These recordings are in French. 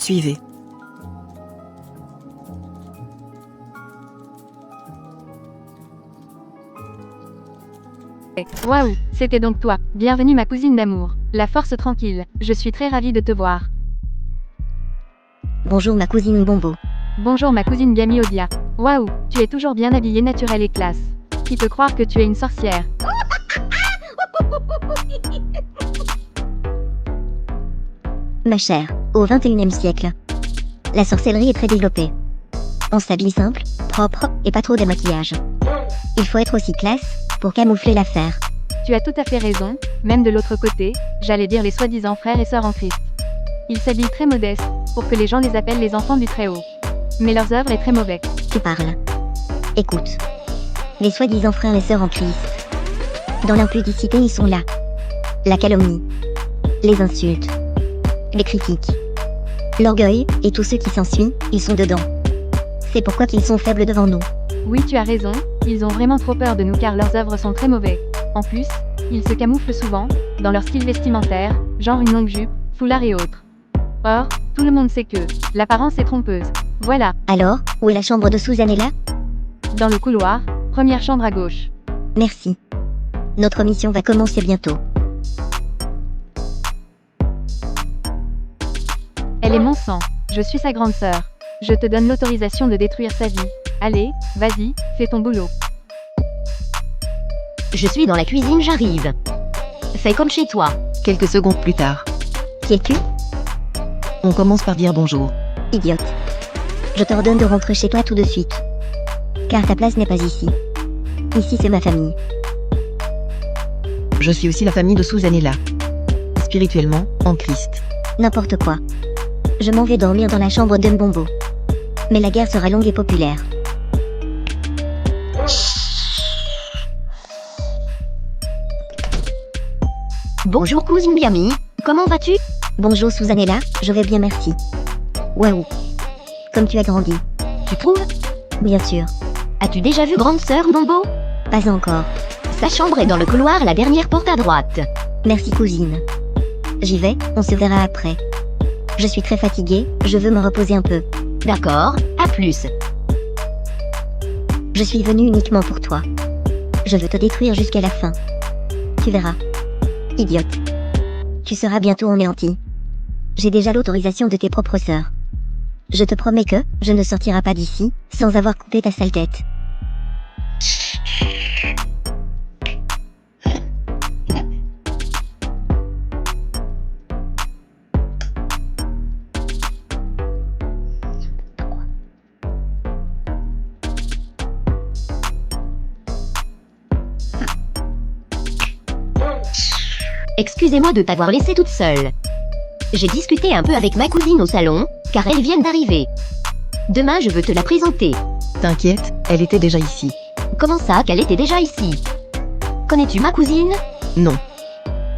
Suivez. Waouh, c'était donc toi. Bienvenue ma cousine d'amour. La force tranquille, je suis très ravie de te voir. Bonjour ma cousine Bombo. Bonjour ma cousine Gami Odia. Waouh, tu es toujours bien habillée, naturelle et classe. Qui peut croire que tu es une sorcière? Ma chère, au XXIe siècle, la sorcellerie est très développée. On s'habille simple, propre et pas trop de maquillage. Il faut être aussi classe pour camoufler l'affaire. Tu as tout à fait raison, même de l'autre côté, j'allais dire les soi-disant frères et sœurs en Christ. Ils s'habillent très modestes, pour que les gens les appellent les enfants du Très-Haut. Mais leurs œuvres est très mauvais. Tu parles. Écoute. Les soi-disant frères et sœurs en Christ. Dans l'impudicité, ils sont là. La calomnie. Les insultes. Les critiques. L'orgueil, et tous ceux qui s'ensuivent, ils sont dedans. C'est pourquoi qu'ils sont faibles devant nous. Oui, tu as raison, ils ont vraiment trop peur de nous car leurs œuvres sont très mauvais. En plus, ils se camouflent souvent, dans leur style vestimentaire, genre une longue jupe, foulard et autres. Or, tout le monde sait que l'apparence est trompeuse. Voilà, Alors, où est la chambre de Susanella? dans le couloir, première chambre à gauche. Merci. Notre mission va commencer bientôt. Elle est mon sang, je suis sa grande sœur. Je te donne l'autorisation de détruire sa vie. Allez, vas-y, fais ton boulot. Je suis dans la cuisine, j'arrive. Fais comme chez toi. Quelques secondes plus tard, Qui es-tu? on commence par dire bonjour. Idiote. Je t'ordonne de rentrer chez toi tout de suite. Car ta place n'est pas ici. Ici c'est ma famille. Je suis aussi la famille de Susanella. Spirituellement, en Christ. N'importe quoi. Je m'en vais dormir dans la chambre de Mbombo. Mais la guerre sera longue et populaire. Bonjour cousine Biami, comment vas-tu? Bonjour Susanella, je vais bien merci. Waouh. Comme tu as grandi. Tu trouves? Bien sûr. As-tu déjà vu grande sœur Bombo? Pas encore. Sa chambre est dans le couloir, la dernière porte à droite. Merci cousine. J'y vais, on se verra après. Je suis très fatiguée, je veux me reposer un peu. D'accord, à plus. Je suis venue uniquement pour toi. Je veux te détruire jusqu'à la fin. Tu verras. Idiote. Tu seras bientôt anéanti. J'ai déjà l'autorisation de tes propres sœurs. Je te promets que je ne sortirai pas d'ici sans avoir coupé ta sale tête. Excusez-moi de t'avoir laissée toute seule. J'ai discuté un peu avec ma cousine au salon, car elle vient d'arriver. Demain je veux te la présenter. T'inquiète, elle était déjà ici. Comment ça qu'elle était déjà ici? Connais-tu ma cousine? Non.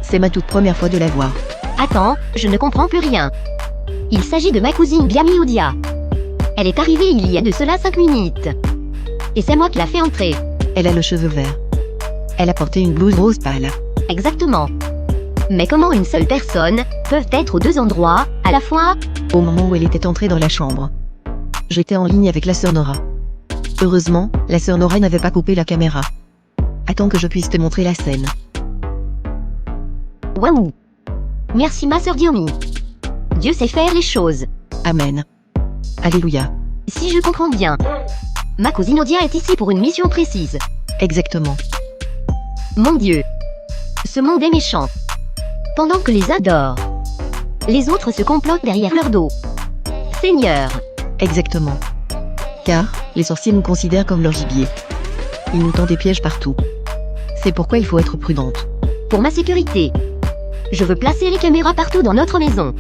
C'est ma toute première fois de la voir. Attends, je ne comprends plus rien. Il s'agit de ma cousine Biami Odia. Elle est arrivée il y a de cela 5 minutes. Et c'est moi qui l'a fait entrer. Elle a le cheveu vert. Elle a porté une blouse rose pâle. Exactement. Mais comment une seule personne peut être aux deux endroits à la fois? Au moment où elle était entrée dans la chambre, j'étais en ligne avec la sœur Nora. Heureusement, la sœur Nora n'avait pas coupé la caméra. Attends que je puisse te montrer la scène. Waouh. Merci ma sœur Diomi. Dieu sait faire les choses. Amen. Alléluia. Si je comprends bien, ma cousine Odia est ici pour une mission précise. Exactement. Mon Dieu. Ce monde est méchant. Pendant que les adore, les autres se complotent derrière leur dos. Seigneur. Exactement. Car, les sorciers nous considèrent comme leur gibier. Ils nous tendent des pièges partout. C'est pourquoi il faut être prudente. Pour ma sécurité, je veux placer les caméras partout dans notre maison.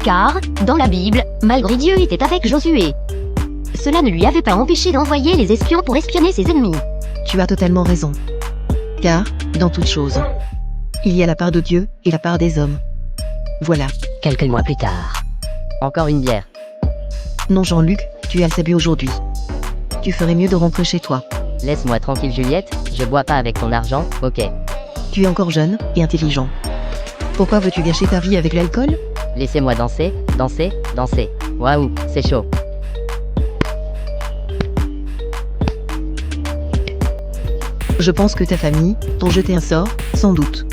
Car, dans la Bible, malgré Dieu était avec Josué, cela ne lui avait pas empêché d'envoyer les espions pour espionner ses ennemis. Tu as totalement raison. Car, dans toute chose, il y a la part de Dieu et la part des hommes. Voilà. Quelques mois plus tard. Encore une bière. Non Jean-Luc, tu as assez bu aujourd'hui. Tu ferais mieux de rentrer chez toi. Laisse-moi tranquille Juliette, je bois pas avec ton argent, ok. Tu es encore jeune et intelligent. Pourquoi veux-tu gâcher ta vie avec l'alcool? Laissez-moi danser, danser, danser. Waouh, c'est chaud. Je pense que ta famille t'ont jeté un sort, sans doute.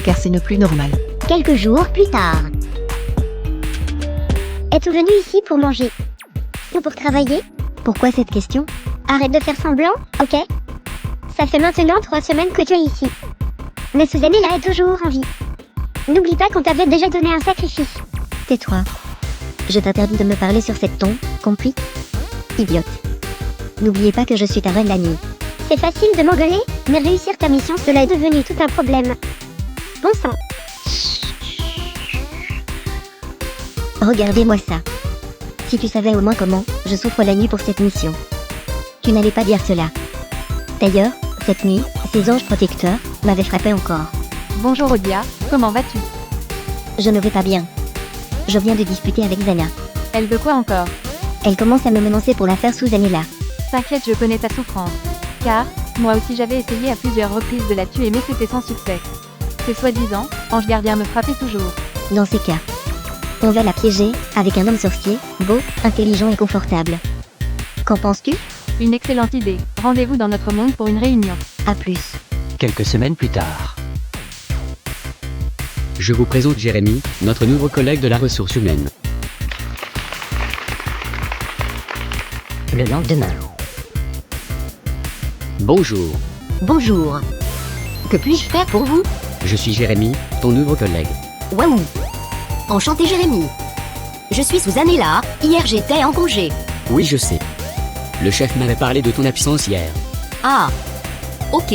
Car c'est ne plus normal. Quelques jours plus tard. Es-tu venu ici pour manger? Ou pour travailler? Pourquoi cette question? Arrête de faire semblant, ok? Ça fait maintenant 3 semaines que tu es ici. Mais Susanella est toujours en vie. N'oublie pas qu'on t'avait déjà donné un sacrifice. Tais-toi. Je t'interdis de me parler sur cette ton, compris? Idiote. N'oubliez pas que je suis ta reine la nuit. C'est facile de m'engueuler, mais réussir ta mission, cela est devenu tout un problème. Bon sang. Regardez-moi ça. Si tu savais au moins comment je souffre la nuit pour cette mission. Tu n'allais pas dire cela. D'ailleurs, cette nuit, ces anges protecteurs m'avaient frappé encore. Bonjour Odia, comment vas-tu? Je ne vais pas bien. Je viens de discuter avec Zana. Elle veut quoi encore? Elle commence à me menacer pour l'affaire Susanella. T'inquiète, je connais ta souffrance. Car, moi aussi j'avais essayé à plusieurs reprises de la tuer mais c'était sans succès. Ces soi-disant, anges gardiens me frappaient toujours. Dans ces cas, on va la piéger avec un homme sorcier, beau, intelligent et confortable. Qu'en penses-tu? Une excellente idée. Rendez-vous dans notre monde pour une réunion. À plus. Quelques semaines plus tard. Je vous présente Jérémy, notre nouveau collègue de la ressource humaine. Le lendemain. Bonjour, Bonjour. Que puis-je faire pour vous? je suis Jérémy, ton nouveau collègue. Waouh. Enchanté Jérémy. Je suis Susanella, hier j'étais en congé. Oui, je sais. Le chef m'avait parlé de ton absence hier. Ah. Ok.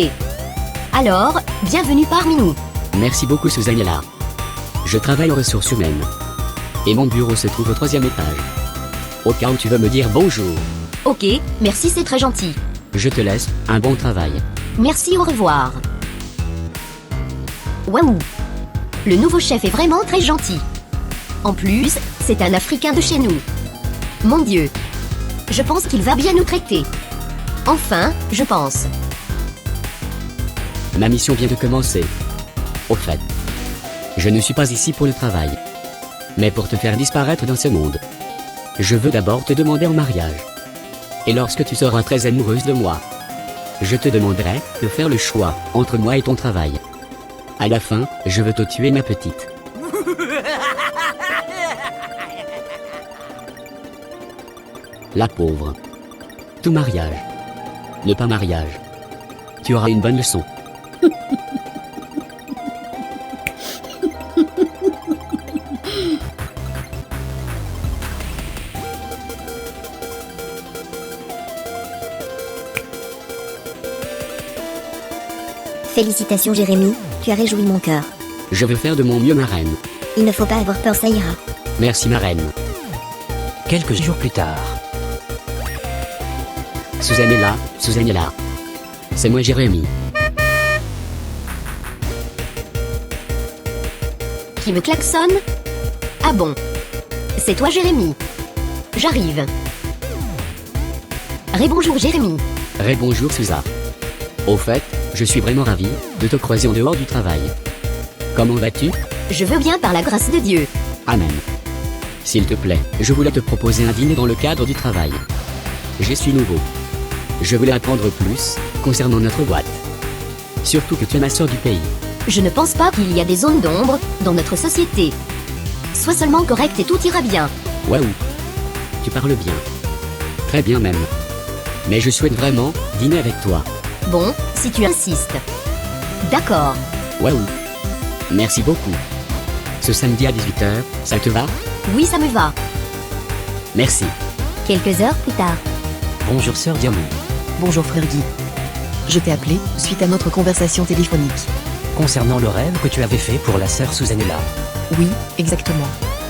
Alors, bienvenue parmi nous. Merci beaucoup Susanella. Je travaille aux ressources humaines. Et mon bureau se trouve au 3e étage. Au cas où tu veux me dire bonjour. Ok, merci, c'est très gentil. Je te laisse, un bon travail. Merci, au revoir. Waouh. Le nouveau chef est vraiment très gentil. En plus, c'est un Africain de chez nous. Mon Dieu. Je pense qu'il va bien nous traiter. Enfin, je pense. Ma mission vient de commencer. Au fait, je ne suis pas ici pour le travail, mais pour te faire disparaître dans ce monde. Je veux d'abord te demander en mariage. Et lorsque tu seras très amoureuse de moi, je te demanderai de faire le choix entre moi et ton travail. À la fin, je veux te tuer, ma petite. La pauvre. Tout mariage. Ne pas mariage. Tu auras une bonne leçon. Félicitations Jérémy, tu as réjoui mon cœur. Je veux faire de mon mieux, ma reine. Il ne faut pas avoir peur, ça ira. Merci, ma reine. Quelques jours plus tard. Susanella, Susanella. C'est moi, Jérémy. Qui me klaxonne? Ah bon. C'est toi Jérémy. J'arrive. Rebonjour Jérémy. Rebonjour, Susa. Au fait, je suis vraiment ravi de te croiser en dehors du travail. Comment vas-tu? Je veux bien par la grâce de Dieu. Amen. S'il te plaît, je voulais te proposer un dîner dans le cadre du travail. Je suis nouveau. Je voulais apprendre plus concernant notre boîte. Surtout que tu es ma sœur du pays. Je ne pense pas qu'il y a des zones d'ombre dans notre société. Sois seulement correct et tout ira bien. Waouh. Tu parles bien. Très bien même. Mais je souhaite vraiment dîner avec toi. Bon, si tu insistes. D'accord. Waouh. Merci beaucoup. Ce samedi à 18h, ça te va? Oui, ça me va. Merci. Quelques heures plus tard. Bonjour sœur Diamond. Bonjour frère Guy. Je t'ai appelé suite à notre conversation téléphonique. Concernant le rêve que tu avais fait pour la sœur Susanella. Oui, exactement.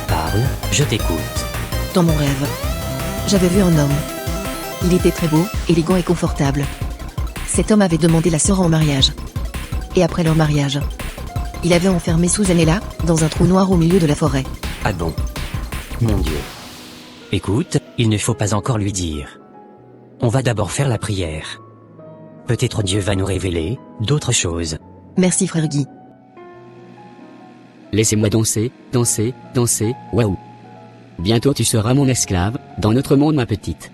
Parle, je t'écoute. Dans mon rêve, j'avais vu un homme. Il était très beau, élégant et confortable. Cet homme avait demandé la sœur en mariage. Et après leur mariage, il avait enfermé Susanella dans un trou noir au milieu de la forêt. Ah bon? Mon Dieu. Écoute, il ne faut pas encore lui dire. On va d'abord faire la prière. Peut-être Dieu va nous révéler d'autres choses. Merci frère Guy. Laissez-moi danser, danser, danser, waouh. Bientôt tu seras mon esclave, dans notre monde ma petite.